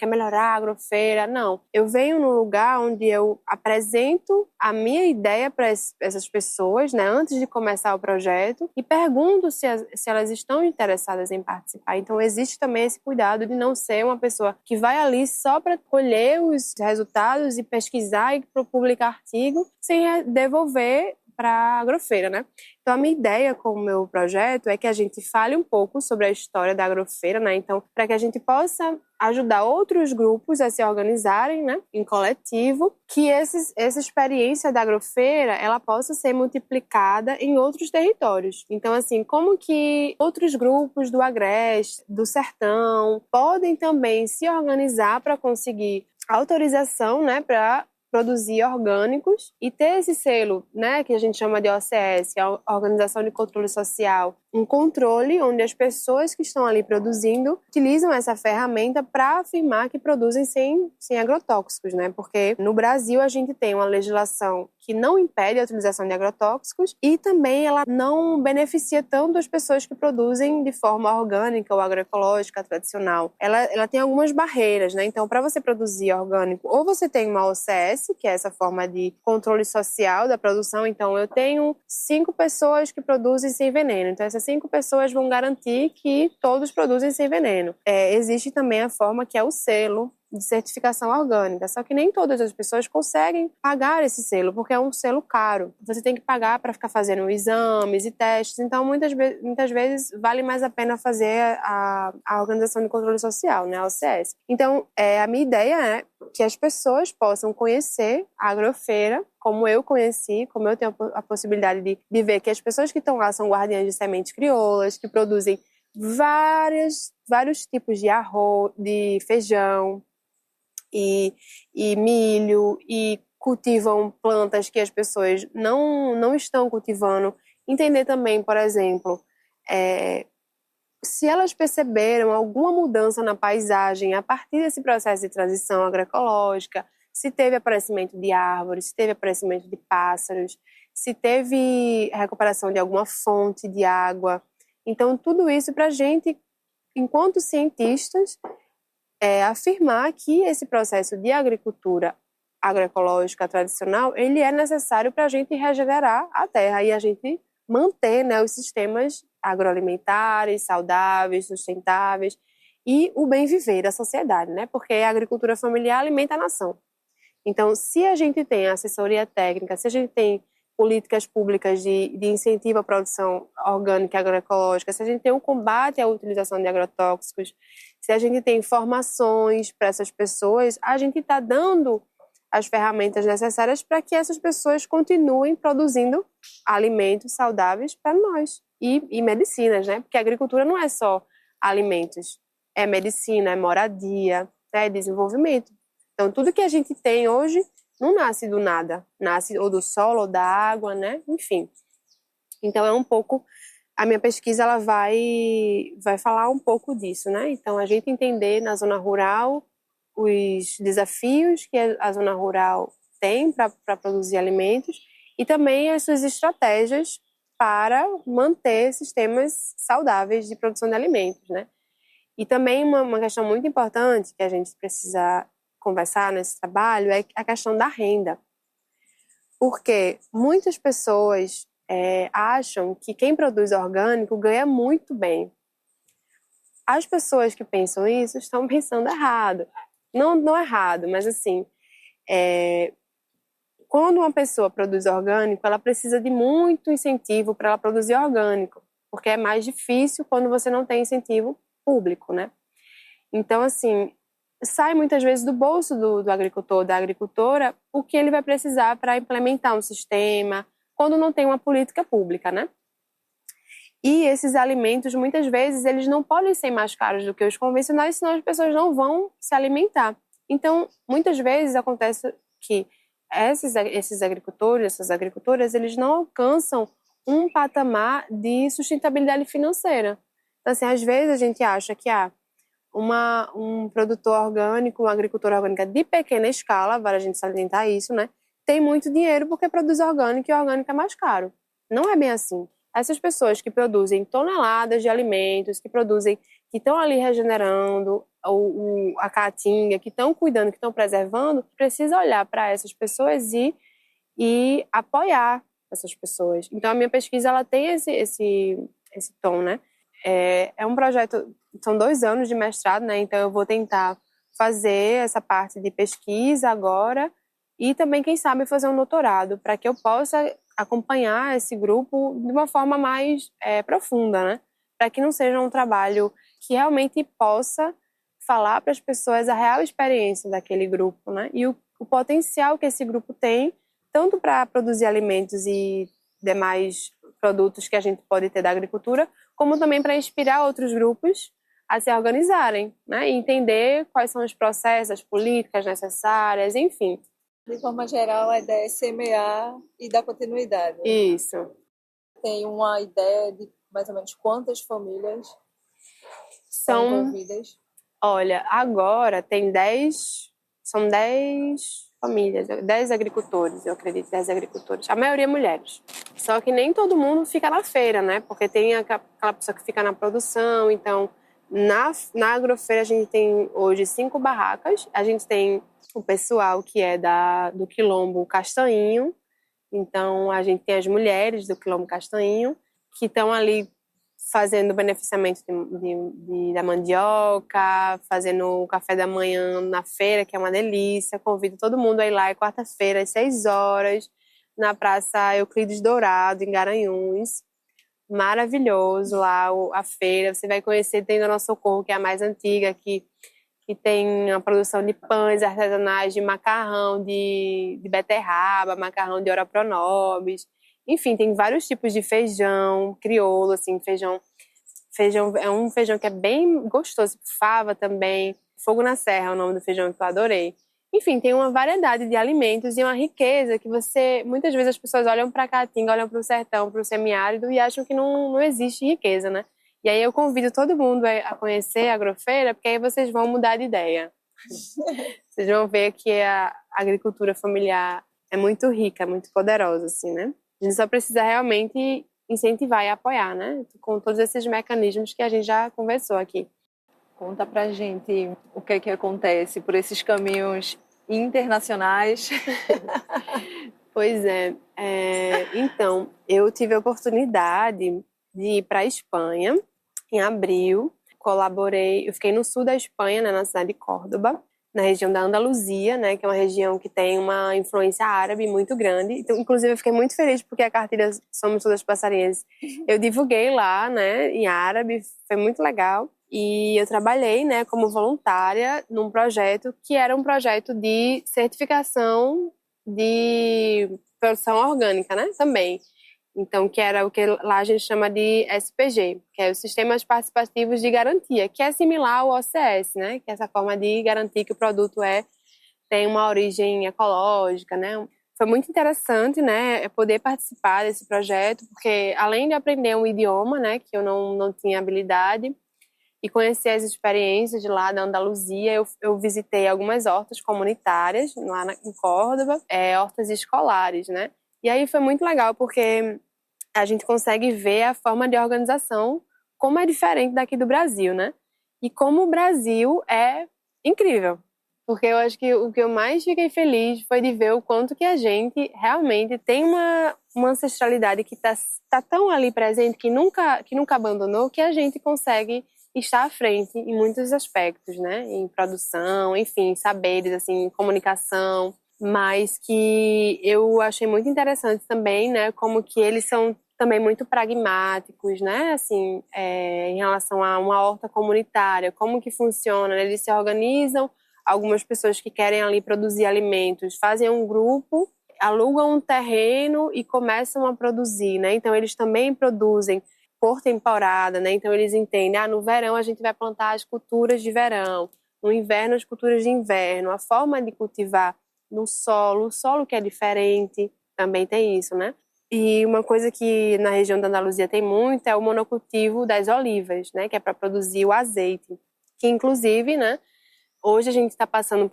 melhorar a agrofeira. Não. Eu venho num lugar onde eu apresento a minha ideia para essas pessoas, né, antes de começar o projeto, e pergunto se elas estão interessadas em participar. Então, existe também esse cuidado de não ser uma pessoa que vai ali só para colher os resultados e pesquisar e publicar artigo, sem devolver para a agrofeira, né? Então, a minha ideia com o meu projeto é que a gente fale um pouco sobre a história da agrofeira, né? Então, para que a gente possa ajudar outros grupos a se organizarem, né, em coletivo, que essa experiência da agrofeira, ela possa ser multiplicada em outros territórios. Então, assim, como que outros grupos do Agreste, do Sertão, podem também se organizar para conseguir autorização, né, para produzir orgânicos e ter esse selo, né, que a gente chama de OCS, a Organização de Controle Social, um controle onde as pessoas que estão ali produzindo utilizam essa ferramenta para afirmar que produzem sem agrotóxicos, né? Porque no Brasil a gente tem uma legislação que não impede a utilização de agrotóxicos e também ela não beneficia tanto as pessoas que produzem de forma orgânica ou agroecológica tradicional. Ela tem algumas barreiras, né? Então, para você produzir orgânico, ou você tem uma OCS, que é essa forma de controle social da produção. Então, eu tenho 5 pessoas que produzem sem veneno. Então, essas 5 pessoas vão garantir que todos produzem sem veneno. Existe também a forma que é o selo de certificação orgânica, só que nem todas as pessoas conseguem pagar esse selo, porque é um selo caro. Você tem que pagar para ficar fazendo exames e testes, então muitas vezes vale mais a pena fazer a Organização de Controle Social, né, a OCS. Então, a minha ideia é que as pessoas possam conhecer a agrofeira, como eu conheci, como eu tenho a possibilidade de ver que as pessoas que estão lá são guardiãs de sementes crioulas, que produzem vários tipos de arroz, de feijão, e milho, e cultivam plantas que as pessoas não estão cultivando. Entender também, por exemplo, se elas perceberam alguma mudança na paisagem a partir desse processo de transição agroecológica, se teve aparecimento de árvores, se teve aparecimento de pássaros, se teve recuperação de alguma fonte de água. Então, tudo isso para a gente, enquanto cientistas, afirmar que esse processo de agricultura agroecológica tradicional, ele é necessário para a gente regenerar a terra e a gente manter, né, os sistemas agroalimentares, saudáveis, sustentáveis e o bem viver da sociedade, né? Porque a agricultura familiar alimenta a nação. Então, se a gente tem assessoria técnica, se a gente tem políticas públicas de incentivo à produção orgânica e agroecológica, se a gente tem um combate à utilização de agrotóxicos, se a gente tem informações para essas pessoas, a gente está dando as ferramentas necessárias para que essas pessoas continuem produzindo alimentos saudáveis para nós e medicinas, né? Porque a agricultura não é só alimentos, é medicina, é moradia, é desenvolvimento. Então, tudo que a gente tem hoje não nasce do nada, nasce ou do solo ou da água, né? Enfim. Então, é um pouco... A minha pesquisa ela vai falar um pouco disso, né? Então, a gente entender na zona rural os desafios que a zona rural tem para produzir alimentos e também as suas estratégias para manter sistemas saudáveis de produção de alimentos, né? E também uma questão muito importante que a gente precisa conversar nesse trabalho é a questão da renda. Porque muitas pessoas acham que quem produz orgânico ganha muito bem. As pessoas que pensam isso estão pensando errado. Não errado, mas assim, quando uma pessoa produz orgânico, ela precisa de muito incentivo para ela produzir orgânico, porque é mais difícil quando você não tem incentivo público, né? Então, assim, sai muitas vezes do bolso do agricultor, da agricultora, o que ele vai precisar para implementar um sistema, quando não tem uma política pública, né? E esses alimentos, muitas vezes, eles não podem ser mais caros do que os convencionais, senão as pessoas não vão se alimentar. Então, muitas vezes acontece que esses agricultores, essas agricultoras, eles não alcançam um patamar de sustentabilidade financeira. Então, assim, às vezes a gente acha que um produtor orgânico, uma agricultura orgânica de pequena escala, vale a gente salientar isso, né? Tem muito dinheiro porque produz orgânico e o orgânico é mais caro. Não é bem assim. Essas pessoas que produzem toneladas de alimentos, que estão ali regenerando a caatinga, que estão cuidando, que estão preservando, precisa olhar para essas pessoas e apoiar essas pessoas. Então, a minha pesquisa ela tem esse tom, né? É um projeto, são 2 anos de mestrado, né? Então, eu vou tentar fazer essa parte de pesquisa agora e também, quem sabe, fazer um doutorado para que eu possa acompanhar esse grupo de uma forma mais profunda, né? Para que não seja um trabalho que realmente possa falar para as pessoas a real experiência daquele grupo, né? E o potencial que esse grupo tem, tanto para produzir alimentos e demais produtos que a gente pode ter da agricultura, como também para inspirar outros grupos a se organizarem, né? E entender quais são os processos, as políticas necessárias, enfim. De forma geral, a ideia é semear e dar continuidade. Isso. Tem uma ideia de mais ou menos quantas famílias são envolvidas? Olha, agora tem 10 famílias, 10 agricultores, eu acredito, 10 agricultores. A maioria mulheres. Só que nem todo mundo fica na feira, né? Porque tem aquela pessoa que fica na produção. Então, na agrofeira a gente tem hoje 5 barracas. A gente tem o pessoal que é do Quilombo Castanhinho. Então, a gente tem as mulheres do Quilombo Castanhinho que estão ali fazendo beneficiamento da mandioca, fazendo o café da manhã na feira, que é uma delícia. Convido todo mundo a ir lá, é quarta-feira, às 6 horas, na Praça Euclides Dourado, em Garanhuns. Maravilhoso lá a feira. Você vai conhecer, tem a Nosso Socorro, que é a mais antiga, que tem a produção de pães artesanais, de macarrão de beterraba, macarrão de ora pronobis. Enfim, tem vários tipos de feijão crioulo, assim, feijão é um feijão que é bem gostoso, fava também. Fogo na Serra é o nome do feijão que eu adorei. Enfim, tem uma variedade de alimentos e uma riqueza que muitas vezes as pessoas olham para a Caatinga, olham para o sertão, para o semiárido e acham que não existe riqueza, né? E aí eu convido todo mundo a conhecer a agrofeira, porque aí vocês vão mudar de ideia. Vocês vão ver que a agricultura familiar é muito rica, muito poderosa, assim, né? A gente só precisa realmente incentivar e apoiar, né? Com todos esses mecanismos que a gente já conversou aqui. Conta pra gente o que é que acontece por esses caminhos internacionais. Pois é. Então, eu tive a oportunidade de ir para a Espanha em abril. Eu fiquei no sul da Espanha, né, na cidade de Córdoba, na região da Andaluzia, né, que é uma região que tem uma influência árabe muito grande. Então, inclusive, eu fiquei muito feliz porque a cartilha Somos Todas Passarinhas eu divulguei lá, né, em árabe, foi muito legal. E eu trabalhei, né, como voluntária num projeto que era um projeto de certificação de produção orgânica, né, também. Então, que era o que lá a gente chama de SPG, que é os Sistemas Participativos de Garantia, que é similar ao OCS, né, que é essa forma de garantir que o produto tem uma origem ecológica, né. Foi muito interessante, né, poder participar desse projeto, porque além de aprender um idioma, né, que eu não tinha habilidade, e conhecer as experiências de lá da Andaluzia, eu visitei algumas hortas comunitárias lá em Córdoba, hortas escolares, né. E aí foi muito legal, porque a gente consegue ver a forma de organização, como é diferente daqui do Brasil, né? E como o Brasil é incrível. Porque eu acho que o que eu mais fiquei feliz foi de ver o quanto que a gente realmente tem uma ancestralidade que tá tão ali presente, que nunca abandonou, que a gente consegue estar à frente em muitos aspectos, né? Em produção, enfim, saberes, assim, comunicação. Mas que eu achei muito interessante também, né? Como que eles são também muito pragmáticos, né? Assim, em relação a uma horta comunitária, como que funciona, né? Eles se organizam, algumas pessoas que querem ali produzir alimentos fazem um grupo, alugam um terreno e começam a produzir, né? Então eles também produzem por temporada, né? Então eles entendem, no verão a gente vai plantar as culturas de verão, no inverno as culturas de inverno, a forma de cultivar no solo, o solo que é diferente, também tem isso, né? E uma coisa que na região da Andaluzia tem muito é o monocultivo das olivas, né? Que é para produzir o azeite, que inclusive, né? Hoje a gente está passando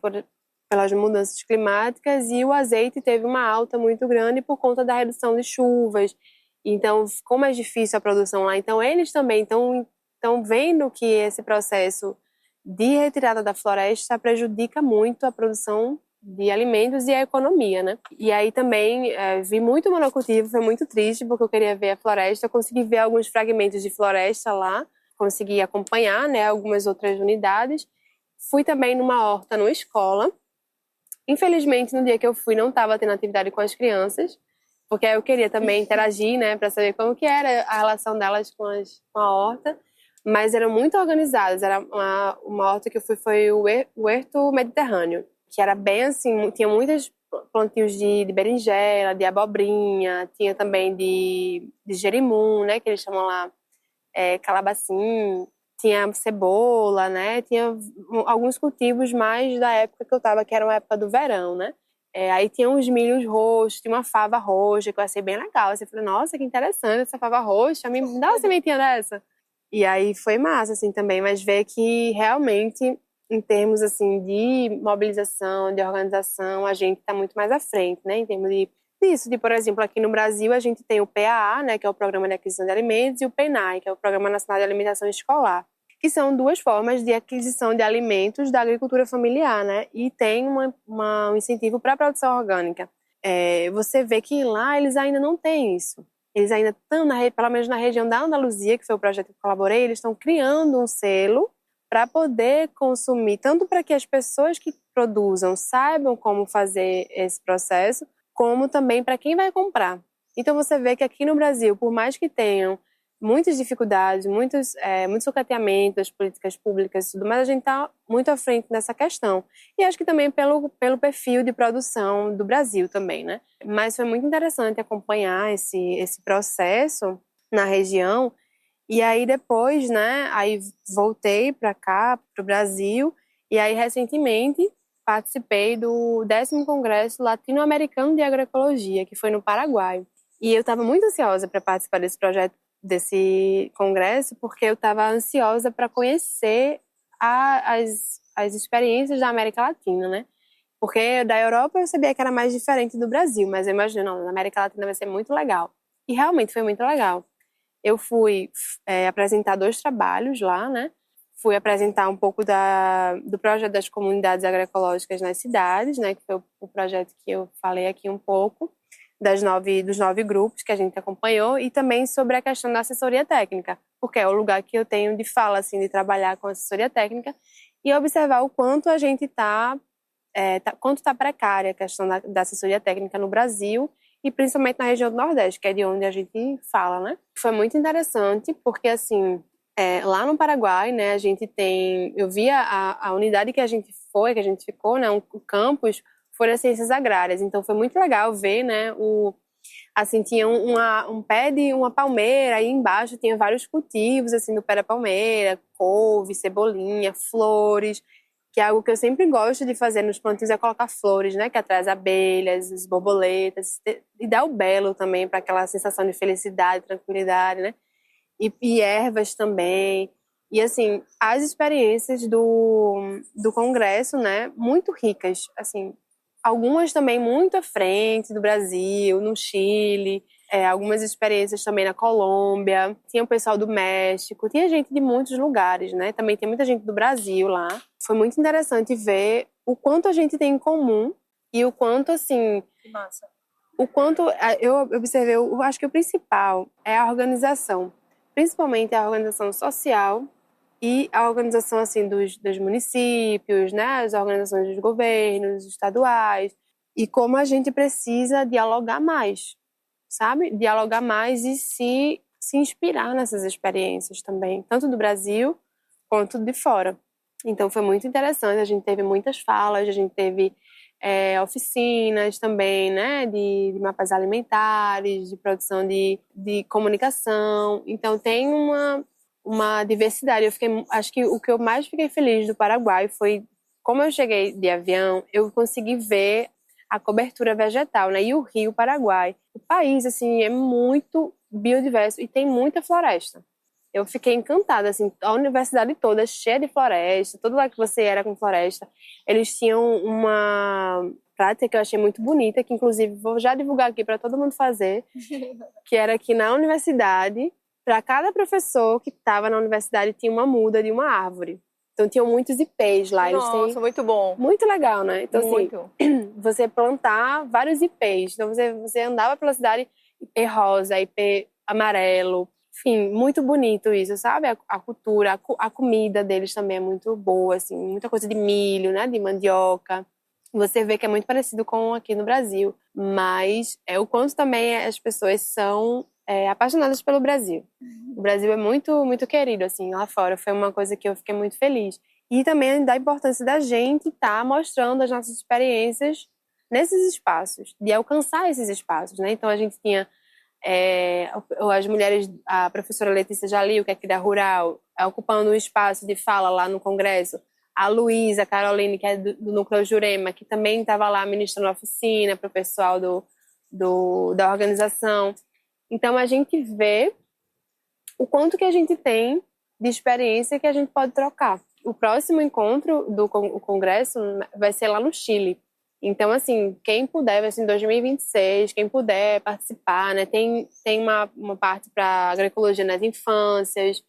pelas mudanças climáticas e o azeite teve uma alta muito grande por conta da redução de chuvas. Então, como é difícil a produção lá, então eles também estão vendo que esse processo de retirada da floresta prejudica muito a produção de alimentos e a economia, né? E aí também vi muito monocultivo, foi muito triste, porque eu queria ver a floresta, eu consegui ver alguns fragmentos de floresta lá, consegui acompanhar, né, algumas outras unidades. Fui também numa horta numa escola. Infelizmente, no dia que eu fui, não estava tendo atividade com as crianças, porque eu queria também interagir, né, para saber como que era a relação delas com a horta, mas eram muito organizadas. Era uma horta que eu fui, foi o Huerto Mediterrâneo, que era bem assim, tinha muitos plantios de berinjela, de abobrinha, tinha também de jerimum, né, que eles chamam lá, calabacim, tinha cebola, né, tinha alguns cultivos mais da época que eu tava, que era uma época do verão, né. Aí tinha uns milhos roxos, tinha uma fava roxa, que eu achei bem legal. Assim, eu falei, nossa, que interessante essa fava roxa, me dá uma sementinha dessa. E aí foi massa, assim, também, mas ver que realmente, em termos, assim, de mobilização, de organização, a gente está muito mais à frente, né, em termos disso, por exemplo, aqui no Brasil a gente tem o PAA, né, que é o Programa de Aquisição de Alimentos, e o PENAE, que é o Programa Nacional de Alimentação Escolar, que são duas formas de aquisição de alimentos da agricultura familiar, né, e tem um incentivo para a produção orgânica. Você vê que lá eles ainda não têm isso. Eles ainda estão, pelo menos na região da Andaluzia, que foi o projeto que eu colaborei, eles estão criando um selo para poder consumir, tanto para que as pessoas que produzam saibam como fazer esse processo, como também para quem vai comprar. Então você vê que aqui no Brasil, por mais que tenham muitas dificuldades, muito sucateamento das políticas públicas e tudo mais, a gente está muito à frente nessa questão. E acho que também pelo perfil de produção do Brasil também, né? Mas foi muito interessante acompanhar esse processo na região. E aí depois, né, aí voltei para cá, para o Brasil, e aí recentemente participei do 10º Congresso Latino-Americano de Agroecologia, que foi no Paraguai. E eu estava muito ansiosa para participar desse projeto, desse congresso, porque eu estava ansiosa para conhecer as experiências da América Latina, né? Porque da Europa eu sabia que era mais diferente do Brasil, mas eu imaginei, não, na América Latina vai ser muito legal. E realmente foi muito legal. Eu fui apresentar 2 trabalhos lá, né? Fui apresentar um pouco do projeto das comunidades agroecológicas nas cidades, né? Que foi o projeto que eu falei aqui um pouco, dos 9 grupos que a gente acompanhou, e também sobre a questão da assessoria técnica, porque é o lugar que eu tenho de fala, assim, de trabalhar com assessoria técnica. e observar o quanto a gente quanto está precária a questão da assessoria técnica no Brasil e principalmente na região do Nordeste, que é de onde a gente fala, né? Foi muito interessante porque, assim, lá no Paraguai, né, a gente eu vi a unidade que a gente ficou, né, o campus, foi as ciências agrárias. Então foi muito legal ver, né, assim, tinha um pé de uma palmeira, aí embaixo tinha vários cultivos, assim, do pé da palmeira, couve, cebolinha, flores, que é algo que eu sempre gosto de fazer nos plantios, é colocar flores, né, que atrai as abelhas, as borboletas, e dá o belo também, para aquela sensação de felicidade, tranquilidade, né, e ervas também. E, assim, as experiências do congresso, né, muito ricas, assim, algumas também muito à frente do Brasil, no Chile, algumas experiências também na Colômbia, tinha o pessoal do México, tinha gente de muitos lugares, né? Também tem muita gente do Brasil lá. Foi muito interessante ver o quanto a gente tem em comum e o quanto, assim... Que massa. O quanto eu observei, eu acho que o principal é a organização, principalmente a organização social e a organização, assim, dos municípios, né, as organizações dos governos estaduais, e como a gente precisa dialogar mais, sabe? Dialogar mais e se inspirar nessas experiências também, tanto do Brasil quanto de fora. Então foi muito interessante, a gente teve muitas falas, a gente teve oficinas também, né, de mapas alimentares, de produção de comunicação. Então tem uma diversidade. Acho que o que eu mais fiquei feliz do Paraguai foi, como eu cheguei de avião, eu consegui ver a cobertura vegetal, né, e o Rio Paraguai. O país, assim, é muito biodiverso e tem muita floresta. Eu fiquei encantada, assim, a universidade toda cheia de floresta, todo lugar que você era com floresta. Eles tinham uma prática que eu achei muito bonita, que inclusive vou já divulgar aqui para todo mundo fazer, que era que na universidade, para cada professor que estava na universidade, tinha uma muda de uma árvore. Então tinham muitos ipês lá. Nossa, muito bom. Muito legal, né? Então, muito. Assim, você plantar vários ipês. Então você andava pela cidade, ipê rosa, ipê amarelo. Enfim, muito bonito isso, sabe? A cultura, a comida deles também é muito boa, assim, muita coisa de milho, né? De mandioca. Você vê que é muito parecido com aqui no Brasil, mas o quanto também as pessoas são apaixonadas pelo Brasil. O Brasil é muito, muito querido, assim, lá fora. Foi uma coisa que eu fiquei muito feliz. E também da importância da gente estar mostrando as nossas experiências nesses espaços, de alcançar esses espaços, né? Então a gente tinha as mulheres, a professora Letícia Jalil, que é aqui da Rural, ocupando um espaço de fala lá no Congresso. A Luísa Caroline, que é do Núcleo Jurema, que também estava lá ministrando oficina para o pessoal da organização. Então, a gente vê o quanto que a gente tem de experiência que a gente pode trocar. O próximo encontro do Congresso vai ser lá no Chile. Então, assim, quem puder, vai ser em 2026, quem puder participar, né? Tem uma parte para agroecologia nas infâncias,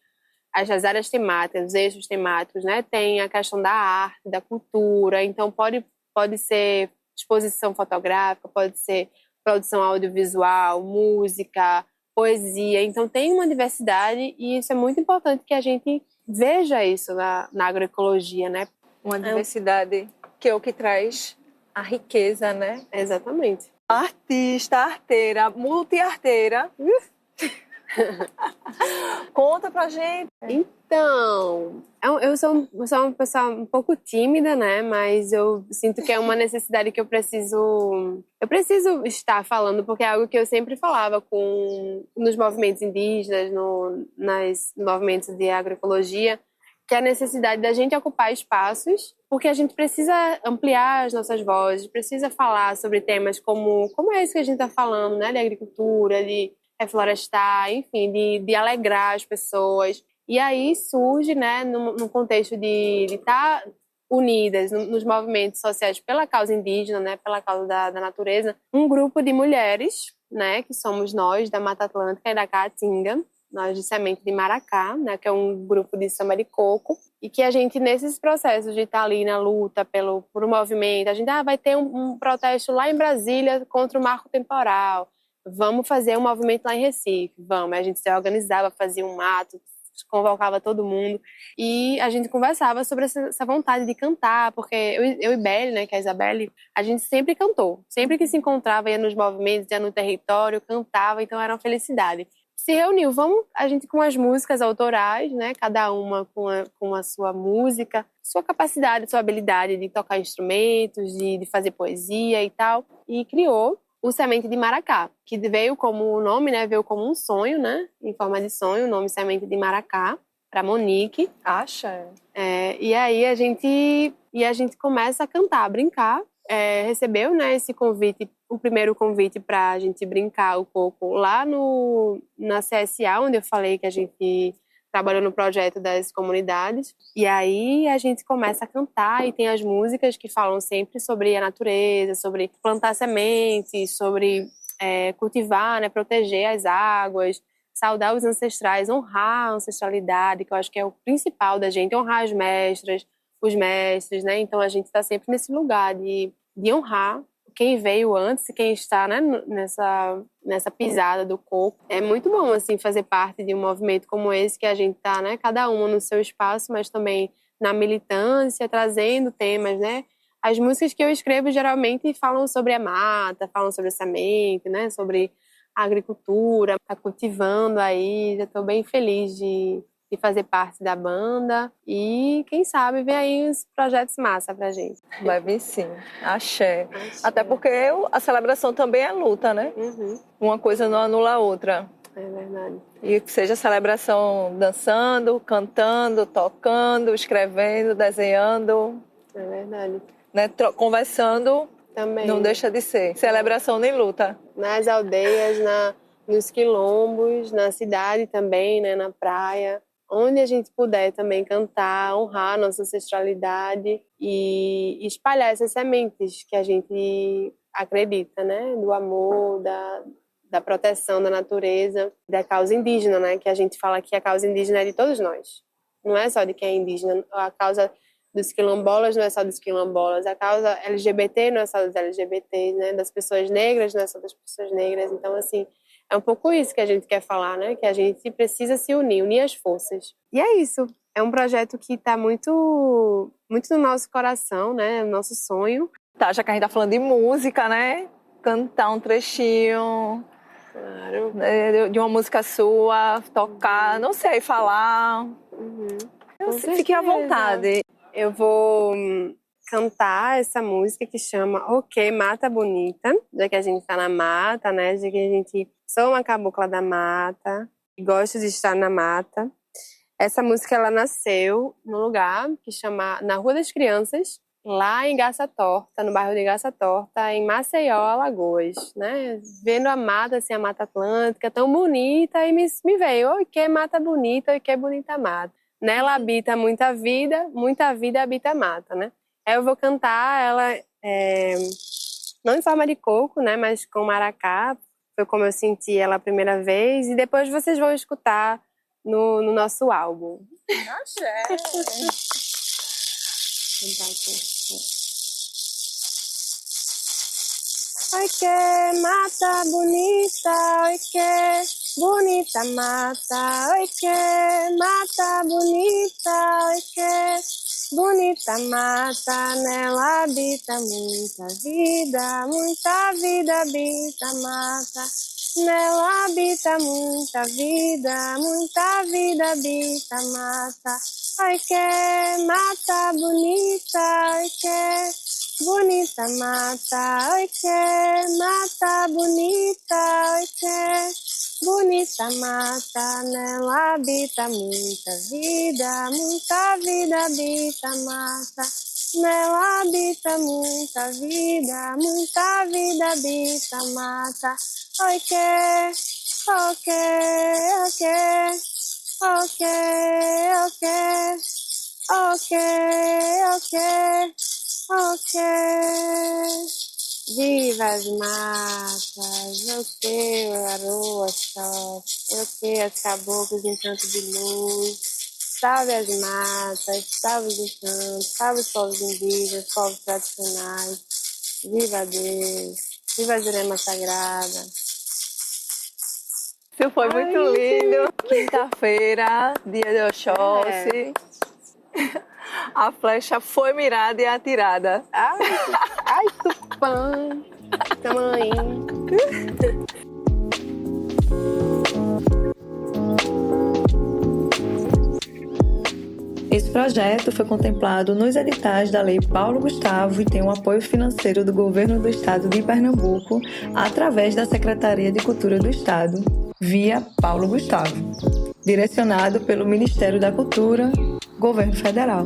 as áreas temáticas, os eixos temáticos, né? Tem a questão da arte, da cultura. Então, pode ser exposição fotográfica, pode ser produção audiovisual, música, poesia. Então, tem uma diversidade e isso é muito importante que a gente veja isso na agroecologia, né? Uma diversidade que é o que traz a riqueza, né? Exatamente. Artista, arteira, multiarteira. Conta pra gente. Então, eu sou uma pessoa um pouco tímida, né? Mas eu sinto que é uma necessidade que eu preciso estar falando, porque é algo que eu sempre falava nos movimentos indígenas, nos movimentos de agroecologia, que é a necessidade da gente ocupar espaços, porque a gente precisa ampliar as nossas vozes, precisa falar sobre temas como é isso que a gente está falando, né? De agricultura, de reflorestar, enfim, de alegrar as pessoas. E aí surge, né, no contexto de estar unidas nos movimentos sociais pela causa indígena, né, pela causa da natureza, um grupo de mulheres, né, que somos nós, da Mata Atlântica e da Caatinga, nós de Semente de Maracá, né, que é um grupo de samba de coco, e que a gente, nesses processos de estar ali na luta por um movimento, a gente vai ter um protesto lá em Brasília contra o marco temporal, vamos fazer um movimento lá em Recife, vamos. A gente se organizava, fazia um ato, convocava todo mundo. E a gente conversava sobre essa vontade de cantar, porque eu e Belle, né, que é a Isabelle, a gente sempre cantou. Sempre que se encontrava, ia nos movimentos, ia no território, cantava, então era uma felicidade. Se reuniu, a gente com as músicas autorais, né, cada uma com a sua música, sua capacidade, sua habilidade de tocar instrumentos, de fazer poesia e tal, e criou o Semente de Maracá, que veio como o nome, né, veio como um sonho, né, em forma de sonho, o nome Semente de Maracá, para Monique. Acha? E aí a gente começa a cantar, a brincar. Recebeu, né, esse convite, o primeiro convite para a gente brincar um pouco lá na CSA, onde eu falei que a gente trabalhou no projeto das comunidades. E aí a gente começa a cantar e tem as músicas que falam sempre sobre a natureza, sobre plantar sementes, sobre cultivar, né, proteger as águas, saudar os ancestrais, honrar a ancestralidade, que eu acho que é o principal da gente, honrar as mestras, os mestres, né? Então a gente está sempre nesse lugar de honrar quem veio antes e quem está, né, nessa pisada do coco. É muito bom, assim, fazer parte de um movimento como esse, que a gente está, né, cada um no seu espaço, mas também na militância, trazendo temas, né? As músicas que eu escrevo geralmente falam sobre a mata, falam sobre a semente, né, sobre a agricultura, tá cultivando aí, já estou bem feliz de fazer parte da banda e quem sabe ver aí uns projetos massa pra gente. Vai vir sim, axé. Até porque a celebração também é luta, né? Uhum. Uma coisa não anula a outra. É verdade. E que seja celebração dançando, cantando, tocando, escrevendo, desenhando. É verdade. Né? Conversando também. Não deixa de ser. Celebração nem luta. Nas aldeias, nos quilombos, na cidade também, né, na praia. Onde a gente puder também cantar, honrar a nossa ancestralidade e espalhar essas sementes que a gente acredita, né? Do amor, da proteção da natureza, da causa indígena, né? Que a gente fala que a causa indígena é de todos nós. Não é só de quem é indígena. A causa dos quilombolas não é só dos quilombolas. A causa LGBT não é só dos LGBTs, né? Das pessoas negras não é só das pessoas negras. Então, assim, é um pouco isso que a gente quer falar, né? Que a gente precisa se unir as forças. E é isso. É um projeto que está muito, muito no nosso coração, né? O nosso sonho. Tá, já que a gente tá falando de música, né? Cantar um trechinho. Claro. De uma música sua, tocar, não sei, falar. Fique à vontade. Eu vou cantar essa música que chama Ok, Mata Bonita, já que a gente tá na mata, né? Já que a gente sou uma cabocla da mata e gosto de estar na mata. Essa música, ela nasceu num lugar que chama na Rua das Crianças, lá em Garça Torta, no bairro de Garça Torta, em Maceió, Alagoas, né? Vendo a mata, assim, a Mata Atlântica, tão bonita, e me veio, oi, que mata bonita, oi, que bonita mata. Nela habita muita vida habita a mata, né? Aí eu vou cantar ela, não em forma de coco, né? Mas com maracá, foi como eu senti ela a primeira vez, e depois vocês vão escutar no nosso álbum. Axé! Oi que mata bonita, oi que bonita mata, oi que mata bonita, oi que bonita mata, nela habita muita vida habita a mata, nela habita muita vida habita a mata, oi que mata bonita, oi que bonita mata, oi que mata bonita, oi que bonita mata, nela habita muita vida habita a mata, nela habita muita vida habita a mata, oi que, ok, ok, ok, ok, ok, ok. Ok, viva as matas, ok, garoa, ok, as caboclas em canto de luz, salve as matas, salve os encantos, salve os povos indígenas, povos tradicionais, viva Deus, viva a Jurema Sagrada. Isso foi muito lindo. Quinta-feira, dia de Oxóssi. A flecha foi mirada e atirada. Ai, Tupã. Tamanho. Esse projeto foi contemplado nos editais da Lei Paulo Gustavo e tem o apoio financeiro do Governo do Estado de Pernambuco através da Secretaria de Cultura do Estado, via Paulo Gustavo, direcionado pelo Ministério da Cultura, Governo Federal.